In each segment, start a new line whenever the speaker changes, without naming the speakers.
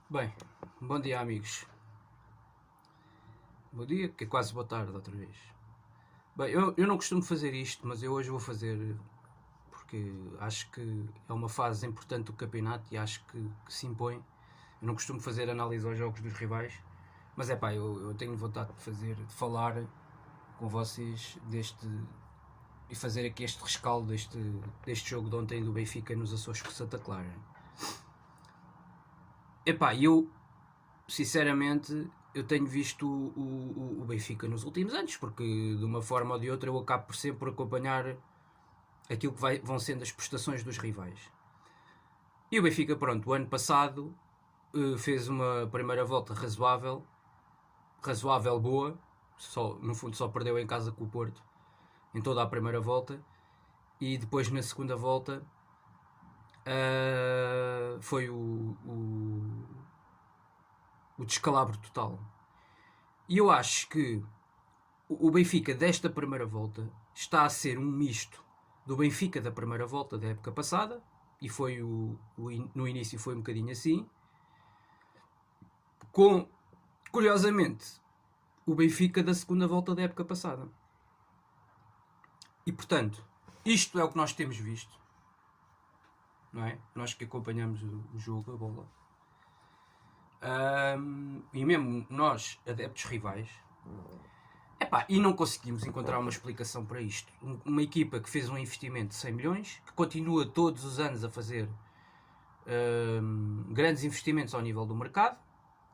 Bem, bom dia amigos. Bom dia, que é quase boa tarde outra vez. Bem, eu não costumo fazer isto, mas eu hoje vou fazer porque acho que é uma fase importante do campeonato e acho que se impõe. Eu não costumo fazer análise aos jogos dos rivais, mas é pá, eu tenho vontade de fazer, de falar com vocês deste e fazer aqui este rescaldo deste jogo de ontem do Benfica nos Açores com Santa Clara. Epá, eu sinceramente eu tenho visto o Benfica nos últimos anos, porque de uma forma ou de outra eu acabo por sempre acompanhar aquilo que vão sendo as prestações dos rivais. E o Benfica, pronto, o ano passado fez uma primeira volta razoável boa, no fundo só perdeu em casa com o Porto em toda a primeira volta, e depois na segunda volta foi o descalabro total. E eu acho que o Benfica desta primeira volta está a ser um misto do Benfica da primeira volta da época passada, e foi no início foi um bocadinho assim, com, curiosamente, o Benfica da segunda volta da época passada. E portanto, isto é o que nós temos visto, não é? Nós que acompanhamos o jogo, a bola. E mesmo nós, adeptos rivais, e não conseguimos encontrar uma explicação para isto. Uma equipa que fez um investimento de 100 milhões, que continua todos os anos a fazer grandes investimentos ao nível do mercado,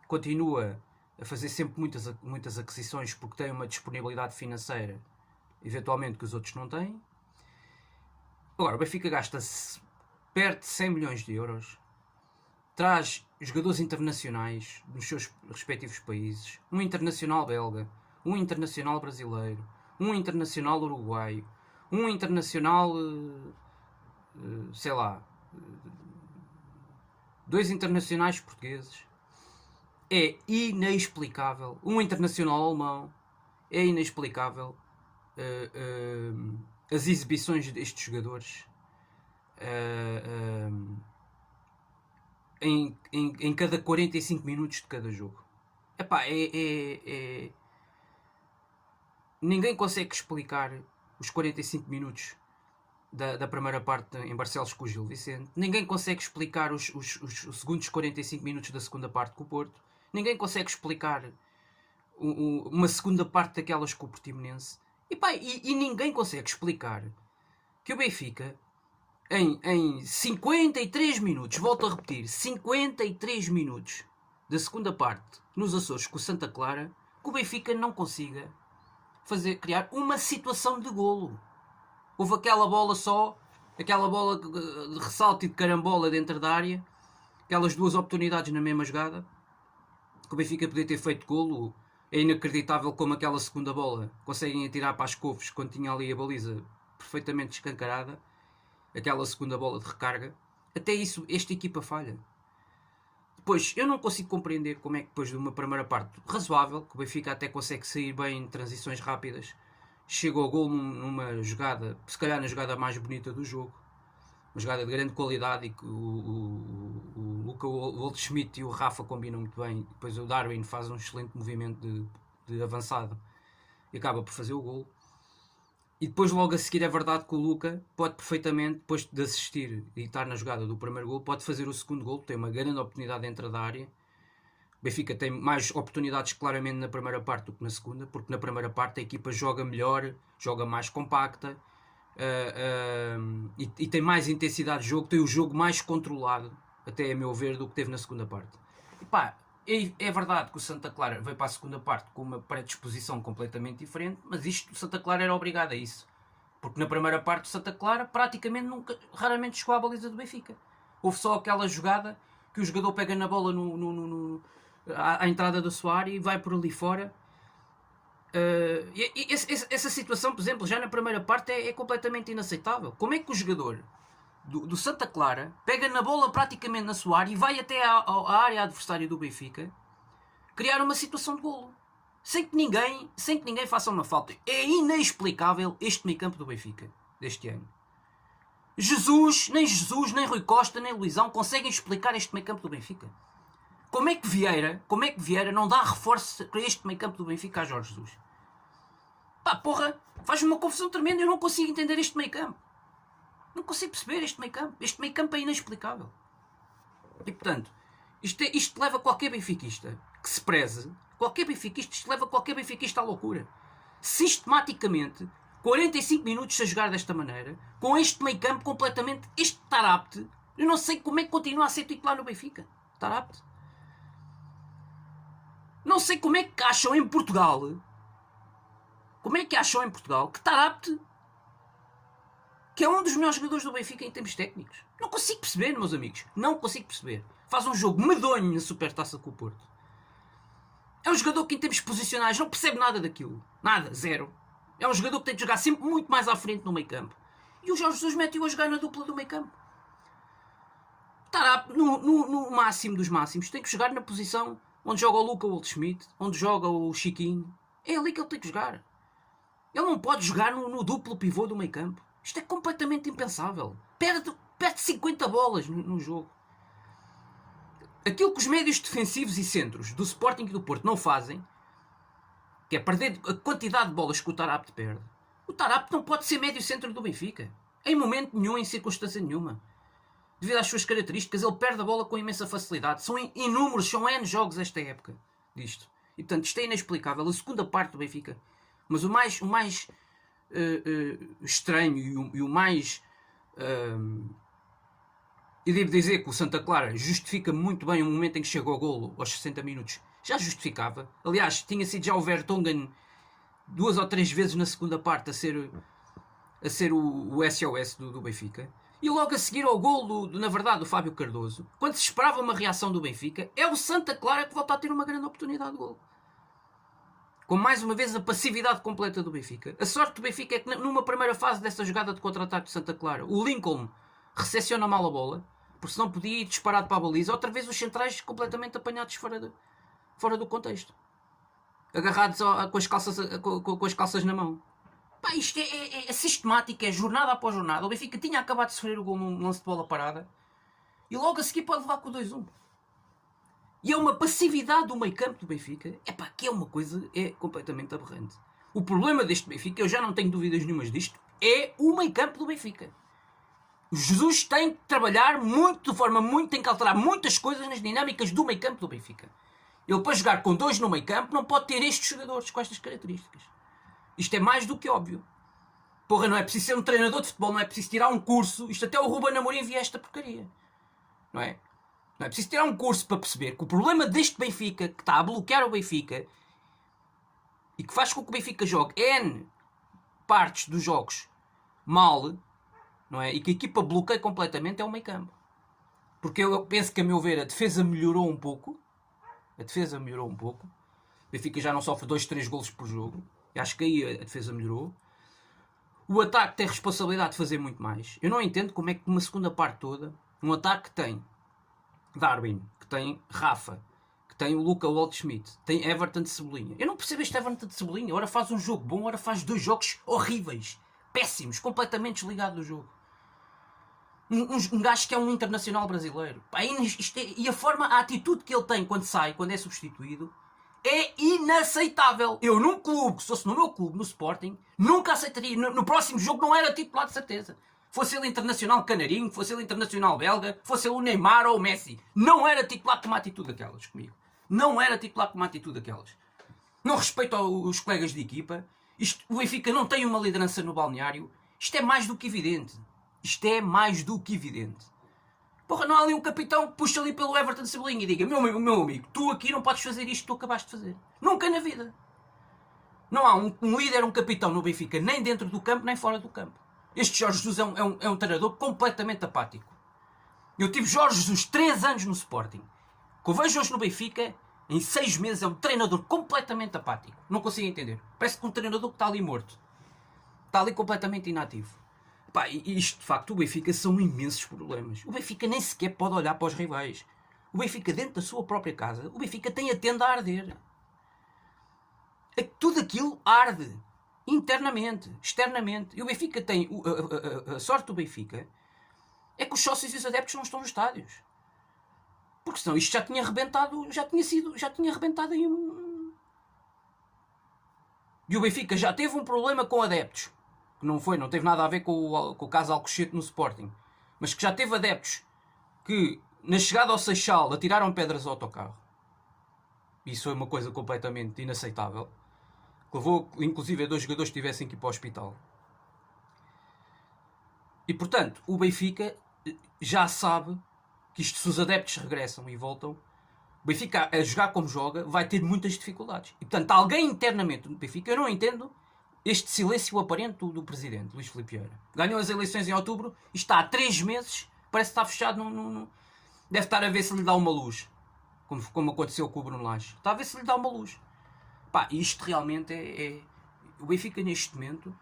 continua a fazer sempre muitas aquisições porque tem uma disponibilidade financeira, eventualmente, que os outros não têm. Agora, o Benfica gasta-se perto de 100 milhões de euros, traz jogadores internacionais dos seus respectivos países, um internacional belga, um internacional brasileiro, um internacional uruguaio, um internacional, sei lá, 2 internacionais portugueses. É inexplicável. Um internacional alemão. É inexplicável as exibições destes jogadores em cada 45 minutos de cada jogo. Ninguém consegue explicar os 45 minutos da primeira parte em Barcelos com o Gil Vicente. Ninguém consegue explicar os segundos 45 minutos da segunda parte com o Porto. Ninguém consegue explicar uma segunda parte daquelas com o Portimonense. E ninguém consegue explicar que o Benfica, em 53 minutos, volto a repetir, 53 minutos da segunda parte nos Açores com o Santa Clara, que o Benfica não consiga criar uma situação de golo. Houve aquela bola de ressalto e de carambola dentro da área, aquelas duas oportunidades na mesma jogada, que o Benfica podia ter feito golo. É inacreditável como aquela segunda bola conseguem atirar para as couves quando tinha ali a baliza perfeitamente escancarada. Aquela segunda bola de recarga. Até isso, esta equipa falha. Depois, eu não consigo compreender como é que depois de uma primeira parte razoável, que o Benfica até consegue sair bem em transições rápidas, chega ao gol numa jogada, se calhar na jogada mais bonita do jogo, uma jogada de grande qualidade, e que o Luka Waldschmidt e o Rafa combinam muito bem. Depois o Darwin faz um excelente movimento de avançado e acaba por fazer o gol. E depois logo a seguir é verdade que o Luka pode perfeitamente, depois de assistir e estar na jogada do primeiro gol, pode fazer o segundo gol, tem uma grande oportunidade dentro da área. O Benfica tem mais oportunidades claramente na primeira parte do que na segunda, porque na primeira parte a equipa joga melhor, joga mais compacta, e tem mais intensidade de jogo, tem o jogo mais controlado, até a meu ver, do que teve na segunda parte. É verdade que o Santa Clara veio para a segunda parte com uma predisposição completamente diferente, mas o Santa Clara era obrigado a isso, porque na primeira parte o Santa Clara praticamente raramente chegou à baliza do Benfica. Houve só aquela jogada que o jogador pega na bola à entrada da sua área e vai por ali fora. Essa situação, por exemplo, já na primeira parte é completamente inaceitável. Como é que o jogador do Santa Clara pega na bola praticamente na sua área e vai até à área adversária do Benfica criar uma situação de golo sem que ninguém faça uma falta? É inexplicável este meio campo do Benfica deste ano. Nem Jesus, nem Rui Costa, nem Luizão conseguem explicar este meio campo do Benfica. Como é que Vieira não dá reforço para este meio campo do Benfica a Jorge Jesus? Pá, porra, faz-me uma confusão tremenda. Eu não consigo entender este meio campo. Não consigo perceber este meio campo. Este meio campo é inexplicável. E portanto, isto leva qualquer benfiquista que se preze, isto leva qualquer benfiquista à loucura. Sistematicamente, 45 minutos a jogar desta maneira, com este meio campo completamente, este Tarapte, eu não sei como é que continua a ser titular no Benfica. Tarapte. Não sei como é que acham em Portugal, que Tarapte, que é um dos melhores jogadores do Benfica em termos técnicos. Não consigo perceber, meus amigos. Não consigo perceber. Faz um jogo medonho na Supertaça com o Porto. É um jogador que em termos posicionais não percebe nada daquilo. Nada, zero. É um jogador que tem de jogar sempre muito mais à frente no meio campo. E o Jorge Jesus mete-o a jogar na dupla do meio campo. Tarapte, no máximo dos máximos, tem que jogar na posição onde joga o Luca Waldschmidt, onde joga o Chiquinho. É ali que ele tem que jogar. Ele não pode jogar no duplo pivô do meio campo. Isto é completamente impensável. Perde 50 bolas no jogo. Aquilo que os médios defensivos e centros do Sporting e do Porto não fazem, que é perder a quantidade de bolas que o Tarapte perde. O Tarapte não pode ser médio centro do Benfica. Em momento nenhum, em circunstância nenhuma. Devido às suas características, ele perde a bola com imensa facilidade. São inúmeros, são N jogos esta época disto. E portanto, isto é inexplicável. A segunda parte do Benfica. Mas o mais estranho e o mais... eu devo dizer que o Santa Clara justifica muito bem o momento em que chega ao golo aos 60 minutos. Já justificava. Aliás, tinha sido já o Vertonghen 2 ou 3 vezes na segunda parte a ser o SOS do Benfica. E logo a seguir ao golo, na verdade, do Fábio Cardoso, quando se esperava uma reação do Benfica, é o Santa Clara que volta a ter uma grande oportunidade de golo. Com mais uma vez a passividade completa do Benfica. A sorte do Benfica é que numa primeira fase dessa jogada de contra-ataque de Santa Clara, o Lincoln recepciona mal a bola, porque senão podia ir disparado para a baliza. Outra vez os centrais completamente apanhados fora do contexto. Agarrados com as calças na mão. Pá, isto é sistemático, é jornada após jornada. O Benfica tinha acabado de sofrer o gol num lance de bola parada e logo a seguir pode levar com o 2-1. E é uma passividade do meio campo do Benfica, que é uma coisa completamente aberrante. O problema deste Benfica, eu já não tenho dúvidas nenhumas disto, é o meio campo do Benfica. O Jesus tem que trabalhar muito, de forma muito, tem que alterar muitas coisas nas dinâmicas do meio campo do Benfica. Ele, para jogar com 2 no meio campo, não pode ter estes jogadores com estas características. Isto é mais do que óbvio. Porra, não é preciso ser um treinador de futebol, não é preciso tirar um curso. Isto até o Ruben Amorim via esta porcaria. Não é? Não é preciso tirar um curso para perceber que o problema deste Benfica, que está a bloquear o Benfica e que faz com que o Benfica jogue N partes dos jogos mal, não é? E que a equipa bloqueia completamente, é o meio campo. Porque eu penso que, a meu ver, a defesa melhorou um pouco. O Benfica já não sofre 2-3 golos por jogo. E acho que aí a defesa melhorou. O ataque tem responsabilidade de fazer muito mais. Eu não entendo como é que uma segunda parte toda, um ataque que tem Darwin, que tem Rafa, que tem o Luca Waldschmidt, tem Everton de Cebolinha. Eu não percebo este Everton de Cebolinha. Ora faz um jogo bom, ora faz 2 jogos horríveis, péssimos, completamente desligado do jogo. Um gajo que é um internacional brasileiro. E a atitude que ele tem quando sai, quando é substituído, é inaceitável. Eu num clube, se fosse no meu clube, no Sporting, nunca aceitaria. No próximo jogo não era titular de certeza. Fosse ele internacional canarinho, fosse ele internacional belga, fosse ele o Neymar ou o Messi. Não era titular com uma atitude daquelas comigo. Não respeito aos colegas de equipa. O Benfica não tem uma liderança no balneário. Isto é mais do que evidente. Porra, não há ali um capitão que puxa ali pelo Everton de Cebolinha e diga: meu amigo, tu aqui não podes fazer isto que tu acabaste de fazer. Nunca na vida. Não há um líder, um capitão no Benfica, nem dentro do campo, nem fora do campo. Este Jorge Jesus é um treinador completamente apático. Eu tive Jorge Jesus 3 anos no Sporting. O que eu vejo hoje no Benfica, em 6 meses, é um treinador completamente apático. Não consigo entender. Parece que um treinador que está ali morto. Está ali completamente inativo. E isto, de facto, o Benfica são imensos problemas. O Benfica nem sequer pode olhar para os rivais. O Benfica, dentro da sua própria casa, o Benfica tem a tenda a arder. Tudo aquilo arde. Internamente, externamente. E o Benfica tem... A sorte do Benfica é que os sócios e os adeptos não estão nos estádios. Porque senão isto já tinha arrebentado, já tinha arrebentado aí um... E o Benfica já teve um problema com adeptos. Que não teve nada a ver com o caso Alcochete no Sporting. Mas que já teve adeptos que, na chegada ao Seixal, atiraram pedras ao autocarro. Isso foi uma coisa completamente inaceitável. Que levou, inclusive, a 2 jogadores que tivessem que ir para o hospital. E, portanto, o Benfica já sabe que isto, se os adeptos regressam e voltam, o Benfica, a jogar como joga, vai ter muitas dificuldades. E, portanto, alguém internamente do Benfica, eu não entendo este silêncio aparente do presidente, Luís Filipe Vieira. Ganhou as eleições em outubro e está há 3 meses, parece que está fechado deve estar a ver se lhe dá uma luz. Como aconteceu com o Bruno Lage. Está a ver se lhe dá uma luz. Pá, isto realmente é... O Benfica, neste momento,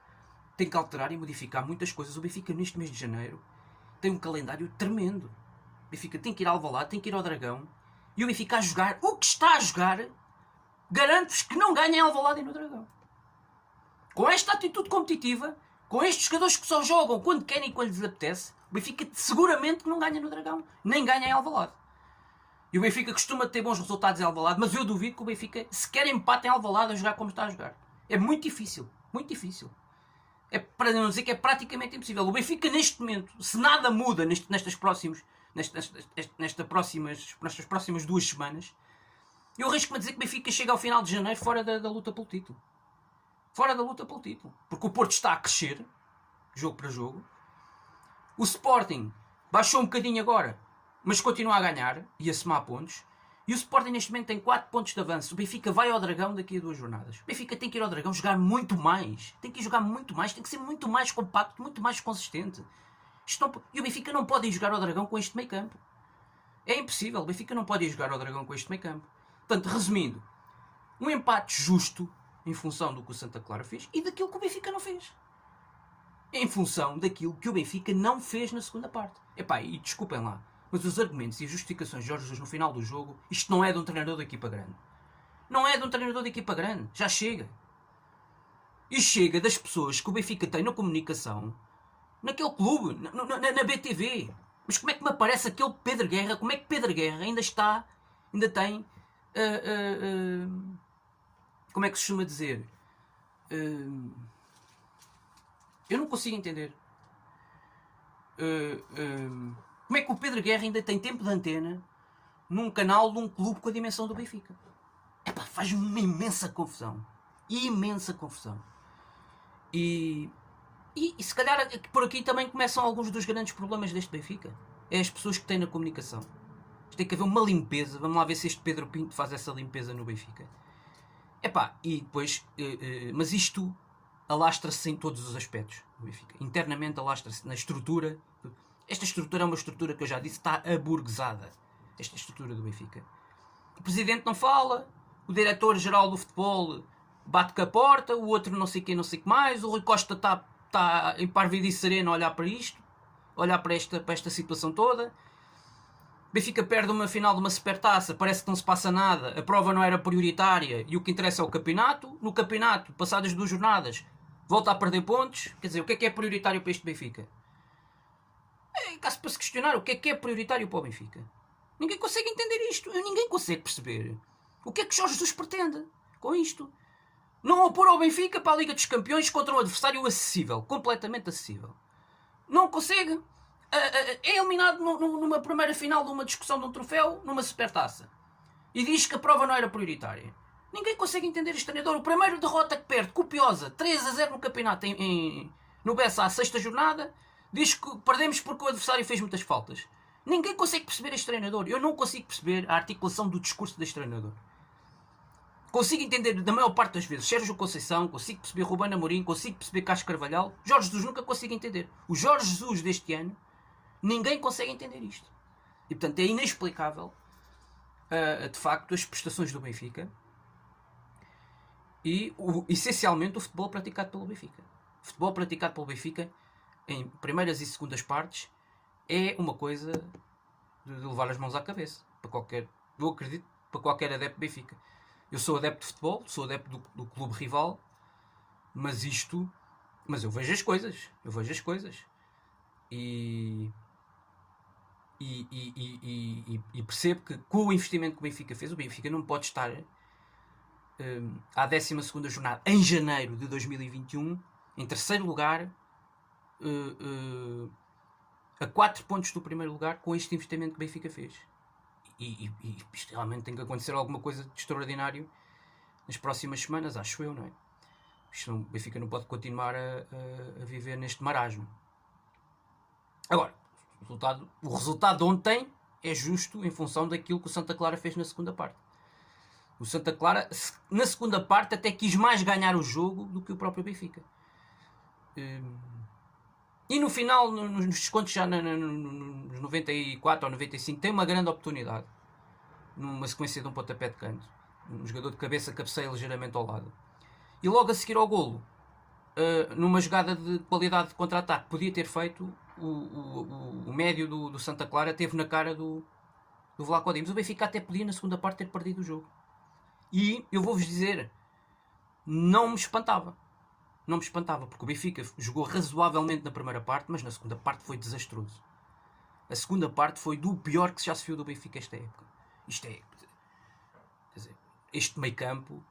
tem que alterar e modificar muitas coisas. O Benfica, neste mês de janeiro, tem um calendário tremendo. O Benfica tem que ir ao Alvalade, tem que ir ao Dragão. E o Benfica a jogar o que está a jogar, garanto-vos que não ganha em Alvalade e no Dragão. Com esta atitude competitiva, com estes jogadores que só jogam quando querem e quando lhes apetece, o Benfica seguramente não ganha no Dragão, nem ganha em Alvalade. E o Benfica costuma ter bons resultados em Alvalade, mas eu duvido que o Benfica sequer empate em Alvalade a jogar como está a jogar. É muito difícil, muito difícil. É para não dizer que é praticamente impossível. O Benfica, neste momento, se nada muda nestas próximas 2 semanas, eu arrisco-me a dizer que o Benfica chega ao final de janeiro fora da luta pelo título. Fora da luta pelo título. Porque o Porto está a crescer, jogo para jogo. O Sporting baixou um bocadinho agora, mas continua a ganhar e a somar pontos. E o Sporting neste momento tem 4 pontos de avanço. O Benfica vai ao Dragão daqui a 2 jornadas. O Benfica tem que ir ao Dragão jogar muito mais. Tem que ir jogar muito mais. Tem que ser muito mais compacto, muito mais consistente. E o Benfica não pode ir jogar ao Dragão com este meio campo. É impossível. O Benfica não pode ir jogar ao Dragão com este meio campo. Portanto, resumindo, um empate justo em função do que o Santa Clara fez e daquilo que o Benfica não fez. Em função daquilo que o Benfica não fez na segunda parte. Epá, e desculpem lá, mas os argumentos e as justificações de Jorge Jesus no final do jogo, isto não é de um treinador de equipa grande. Não é de um treinador de equipa grande. Já chega. E chega das pessoas que o Benfica tem na comunicação, naquele clube, na BTV. Mas como é que me aparece aquele Pedro Guerra? Como é que Pedro Guerra ainda tem... como é que se costuma dizer? Eu não consigo entender. Como é que o Pedro Guerra ainda tem tempo de antena num canal de um clube com a dimensão do Benfica? Epá, faz-me uma imensa confusão. Imensa confusão. E se calhar por aqui também começam alguns dos grandes problemas deste Benfica. É as pessoas que têm na comunicação. Tem que haver uma limpeza. Vamos lá ver se este Pedro Pinto faz essa limpeza no Benfica. Epá, e depois... mas isto alastra-se em todos os aspectos do Benfica. Internamente alastra-se na estrutura. Esta estrutura é uma estrutura que eu já disse, está aburguesada. Esta estrutura do Benfica. O presidente não fala, o diretor-geral do futebol bate com a porta, o outro não sei o que, não sei o que mais, o Rui Costa está em parvidice sereno a olhar para isto, a olhar para esta situação toda. O Benfica perde uma final de uma supertaça, parece que não se passa nada, a prova não era prioritária e o que interessa é o campeonato. No campeonato, passadas 2 jornadas, volta a perder pontos. Quer dizer, o que é prioritário para este Benfica? É caso para se questionar o que é prioritário para o Benfica. Ninguém consegue entender isto. Ninguém consegue perceber o que é que Jorge Jesus pretende com isto. Não opor ao Benfica para a Liga dos Campeões contra um adversário acessível, completamente acessível. Não consegue. É eliminado numa primeira final de uma discussão de um troféu, numa supertaça. E diz que a prova não era prioritária. Ninguém consegue entender este treinador. O primeiro derrota que perde, copiosa, 3-0 no campeonato no Bessa, à 6ª jornada, diz que perdemos porque o adversário fez muitas faltas. Ninguém consegue perceber este treinador. Eu não consigo perceber a articulação do discurso deste treinador. Consigo entender, da maior parte das vezes, Sérgio Conceição, consigo perceber Ruben Amorim, consigo perceber Carlos Carvalhal. Jorge Jesus nunca consigo entender. O Jorge Jesus deste ano, ninguém consegue entender isto. E portanto é inexplicável, de facto, as prestações do Benfica e essencialmente o futebol praticado pelo Benfica. O futebol praticado pelo Benfica em primeiras e segundas partes é uma coisa de levar as mãos à cabeça. Eu acredito, para qualquer adepto do Benfica. Eu sou adepto de futebol, sou adepto do clube rival, mas eu vejo as coisas. E E percebo que com o investimento que o Benfica fez, o Benfica não pode estar à 12ª jornada, em janeiro de 2021, em terceiro lugar, a 4 pontos do primeiro lugar, com este investimento que o Benfica fez. E isto realmente tem que acontecer alguma coisa de extraordinário nas próximas semanas, acho eu, não é? O Benfica não pode continuar a viver neste marasmo. Agora, o resultado de ontem é justo em função daquilo que o Santa Clara fez na segunda parte. O Santa Clara, na segunda parte, até quis mais ganhar o jogo do que o próprio Benfica. E no final, nos descontos, já nos 94 ou 95, tem uma grande oportunidade. Numa sequência de um pontapé de canto. Um jogador de cabeça cabeceia ligeiramente ao lado. E logo a seguir ao golo, numa jogada de qualidade de contra-ataque, podia ter feito, o médio do Santa Clara teve na cara do Vlaco Dimos. O Benfica até podia na segunda parte ter perdido o jogo. E eu vou-vos dizer, não me espantava. Não me espantava, porque o Benfica jogou razoavelmente na primeira parte, mas na segunda parte foi desastroso. A segunda parte foi do pior que já se viu do Benfica esta época. Isto é, quer dizer, este meio campo,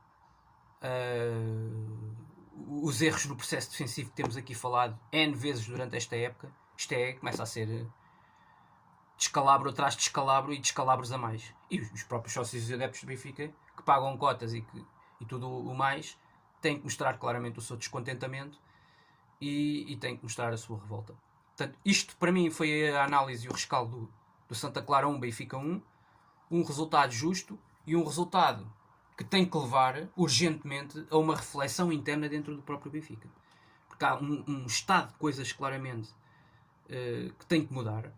os erros no processo defensivo que temos aqui falado N vezes durante esta época, isto começa a ser descalabro atrás de descalabro e descalabros a mais. E os próprios sócios e adeptos do Benfica, que pagam cotas e tudo o mais, têm que mostrar claramente o seu descontentamento e têm que mostrar a sua revolta. Portanto, isto para mim foi a análise e o rescaldo do Santa Clara 1, Benfica 1. Um resultado justo e um resultado que tem que levar urgentemente a uma reflexão interna dentro do próprio Benfica. Porque há um estado de coisas claramente que tem que mudar.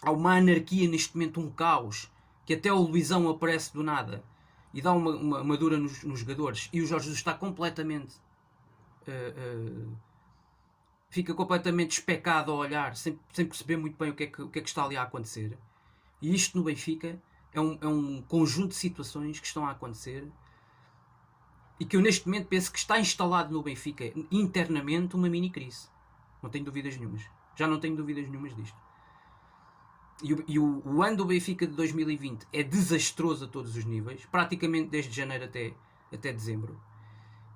Há uma anarquia neste momento, um caos, que até o Luizão aparece do nada e dá uma dura nos jogadores, e o Jorge Jesus está completamente fica completamente especado a olhar, sem perceber muito bem o que é que está ali a acontecer. E isto no Benfica é um conjunto de situações que estão a acontecer e que eu neste momento penso que está instalado no Benfica internamente uma mini crise. Não tenho dúvidas nenhumas. Já não tenho dúvidas nenhumas disto. E o ano do Benfica de 2020 é desastroso a todos os níveis, praticamente desde janeiro até dezembro.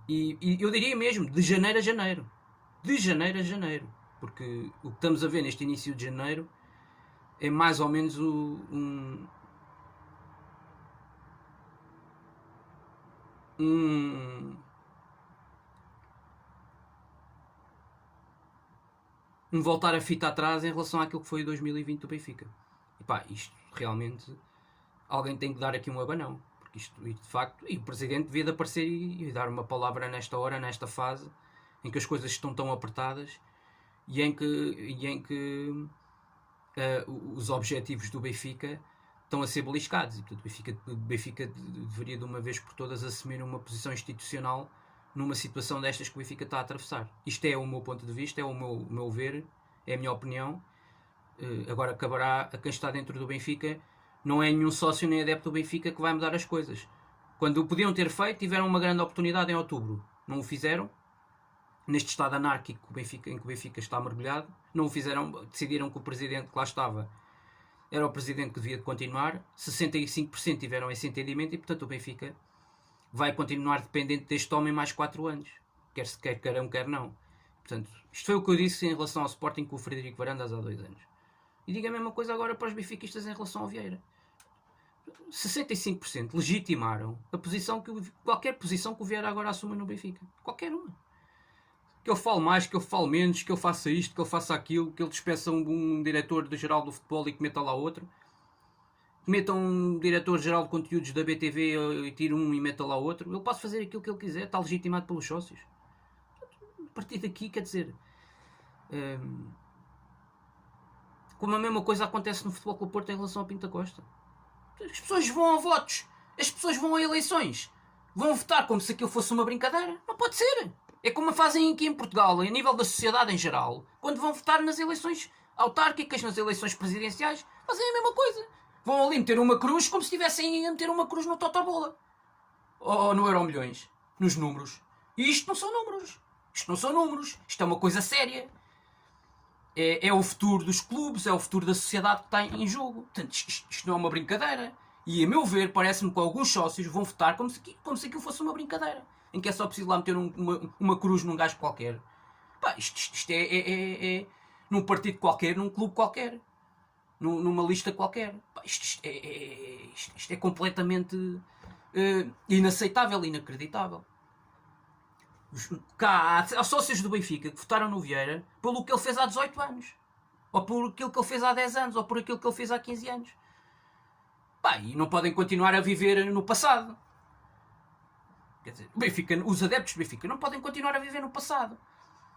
E eu diria mesmo, de janeiro a janeiro. De janeiro a janeiro. Porque o que estamos a ver neste início de janeiro é mais ou menos um voltar a fita atrás em relação àquilo que foi 2020 do Benfica. E pá, isto realmente alguém tem que dar aqui um abanão, porque isto de facto, e o Presidente devia de aparecer e dar uma palavra nesta hora, nesta fase em que as coisas estão tão apertadas e em que os objetivos do Benfica estão a ser beliscados, e portanto o Benfica deveria de uma vez por todas assumir uma posição institucional numa situação destas que o Benfica está a atravessar. Isto é o meu ponto de vista, é o meu ver, é a minha opinião. Agora caberá a quem está dentro do Benfica, não é nenhum sócio nem adepto do Benfica que vai mudar as coisas. Quando o podiam ter feito, tiveram uma grande oportunidade em outubro, não o fizeram. Neste estado anárquico em que o Benfica está mergulhado, não o fizeram, decidiram que o presidente que lá estava era o presidente que devia de continuar. 65% tiveram esse entendimento e portanto o Benfica vai continuar dependente deste homem mais 4 anos, quer se queiram, quer não. Portanto, isto foi o que eu disse em relação ao Sporting com o Frederico Varandas há 2 anos. E digo a mesma coisa agora para os benfiquistas em relação ao Vieira. 65% legitimaram a posição qualquer posição que o Vieira agora assuma no Benfica. Qualquer uma. Que eu falo mais, que eu falo menos, que eu faça isto, que eu faça aquilo, que ele despeça um diretor-geral do futebol e que meta lá outro. Que meta um diretor-geral de conteúdos da BTV e tire um e meta lá outro. Ele pode fazer aquilo que ele quiser, está legitimado pelos sócios. A partir daqui, quer dizer... como a mesma coisa acontece no Futebol Clube Porto em relação ao Pinto da Costa. As pessoas vão a votos. As pessoas vão a eleições. Vão votar como se aquilo fosse uma brincadeira. Não pode ser. É como fazem aqui em Portugal, a nível da sociedade em geral, quando vão votar nas eleições autárquicas, nas eleições presidenciais, fazem a mesma coisa. Vão ali meter uma cruz como se estivessem a meter uma cruz no Totobola. Ou no Euromilhões. Nos números. E isto não são números. Isto não são números. Isto é uma coisa séria. é o futuro dos clubes, é o futuro da sociedade que está em jogo. Portanto, isto não é uma brincadeira. E a meu ver, parece-me que alguns sócios vão votar como se aquilo fosse uma brincadeira, em que é só preciso lá meter uma cruz num gajo qualquer. Pá, isto é num partido qualquer, num clube qualquer, numa lista qualquer. Pá, isto é completamente inaceitável, inacreditável. Há sócios do Benfica que votaram no Vieira pelo que ele fez há 18 anos, ou por aquilo que ele fez há 10 anos, ou por aquilo que ele fez há 15 anos. Pá, e não podem continuar a viver no passado. Quer dizer, os adeptos do Benfica não podem continuar a viver no passado.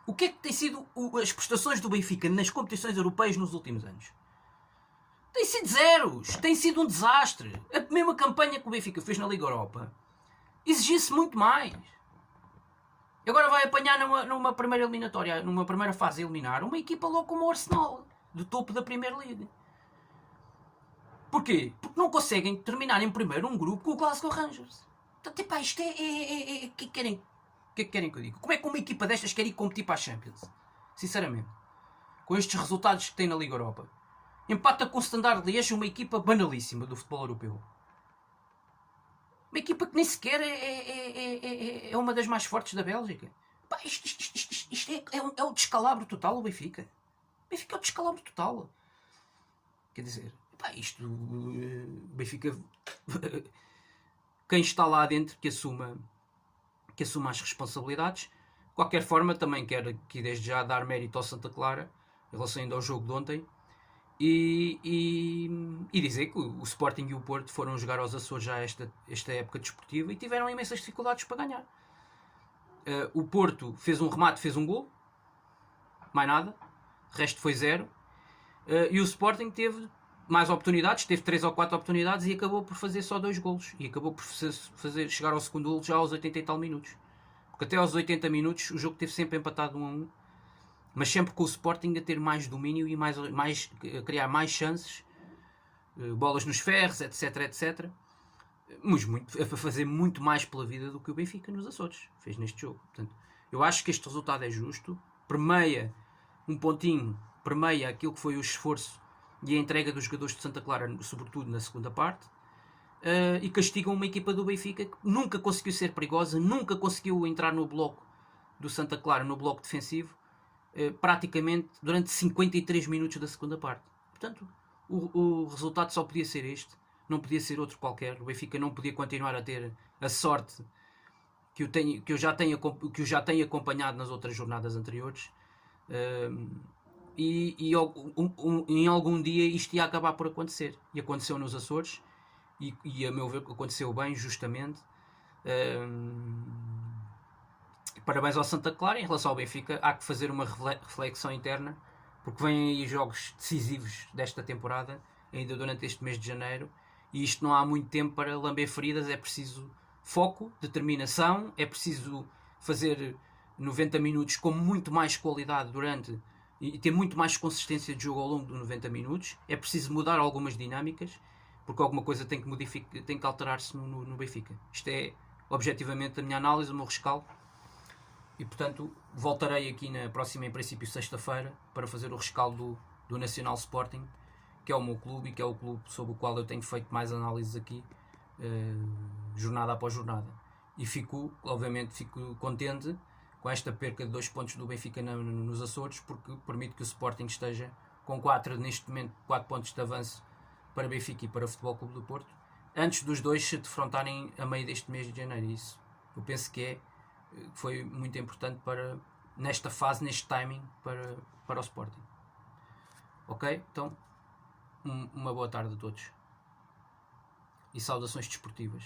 O que é que tem sido as prestações do Benfica nas competições europeias nos últimos anos? Tem sido zeros. Tem sido um desastre. A mesma campanha que o Benfica fez na Liga Europa exigia-se muito mais. Agora vai apanhar numa primeira eliminatória, numa primeira fase a eliminar, uma equipa logo como o Arsenal, do topo da Premier League. Porquê? Porque não conseguem terminar em primeiro um grupo com o Glasgow Rangers. Portanto, epá, isto o que querem que eu diga? Como é que uma equipa destas quer ir competir para a Champions? Sinceramente. Com estes resultados que tem na Liga Europa. Empata com o Standard Liège, uma equipa banalíssima do futebol europeu. Uma equipa que nem sequer é uma das mais fortes da Bélgica. Pá, isto é um descalabro total, o Benfica. O Benfica é um descalabro total. Quer dizer, pá, isto... O Benfica... Quem está lá dentro que assuma as responsabilidades. De qualquer forma, também quero aqui desde já dar mérito ao Santa Clara em relação ainda ao jogo de ontem e dizer que o Sporting e o Porto foram jogar aos Açores já esta época desportiva e tiveram imensas dificuldades para ganhar. O Porto fez um remate, fez um gol, mais nada, o resto foi 0, e o Sporting teve mais oportunidades, teve 3 ou 4 oportunidades e acabou por fazer só 2 golos e acabou por chegar ao segundo golo já aos 80 e tal minutos, porque até aos 80 minutos o jogo teve sempre empatado 1-1, mas sempre com o Sporting a ter mais domínio e a criar mais chances, bolas nos ferros, etc, etc, mas a fazer muito mais pela vida do que o Benfica nos Açores fez neste jogo. Portanto, eu acho que este resultado é justo, permeia um pontinho, permeia aquilo que foi o esforço e a entrega dos jogadores de Santa Clara, sobretudo na segunda parte, e castigam uma equipa do Benfica que nunca conseguiu ser perigosa, nunca conseguiu entrar no bloco do Santa Clara, no bloco defensivo, praticamente durante 53 minutos da segunda parte. Portanto, o resultado só podia ser este, não podia ser outro qualquer. O Benfica não podia continuar a ter a sorte que eu já tenho acompanhado nas outras jornadas anteriores. Em algum dia isto ia acabar por acontecer. E aconteceu nos Açores e a meu ver aconteceu bem, justamente. Parabéns ao Santa Clara. Em relação ao Benfica, há que fazer uma reflexão interna, porque vêm aí jogos decisivos desta temporada, ainda durante este mês de janeiro, e isto não há muito tempo para lamber feridas. É preciso foco, determinação, é preciso fazer 90 minutos com muito mais qualidade e ter muito mais consistência de jogo ao longo dos 90 minutos. É preciso mudar algumas dinâmicas, porque alguma coisa tem que alterar-se no Benfica. Isto é objetivamente a minha análise, o meu rescaldo. E portanto voltarei aqui na próxima, em princípio sexta-feira, para fazer o rescaldo do Nacional Sporting, que é o meu clube e que é o clube sobre o qual eu tenho feito mais análises aqui, jornada após jornada. E obviamente fico contente com esta perca de 2 pontos do Benfica nos Açores, porque permite que o Sporting esteja com neste momento 4 pontos de avanço para Benfica e para o Futebol Clube do Porto, antes dos dois se defrontarem a meio deste mês de janeiro. Isso eu penso que foi muito importante nesta fase, neste timing, para o Sporting. Ok? Então, uma boa tarde a todos e saudações desportivas.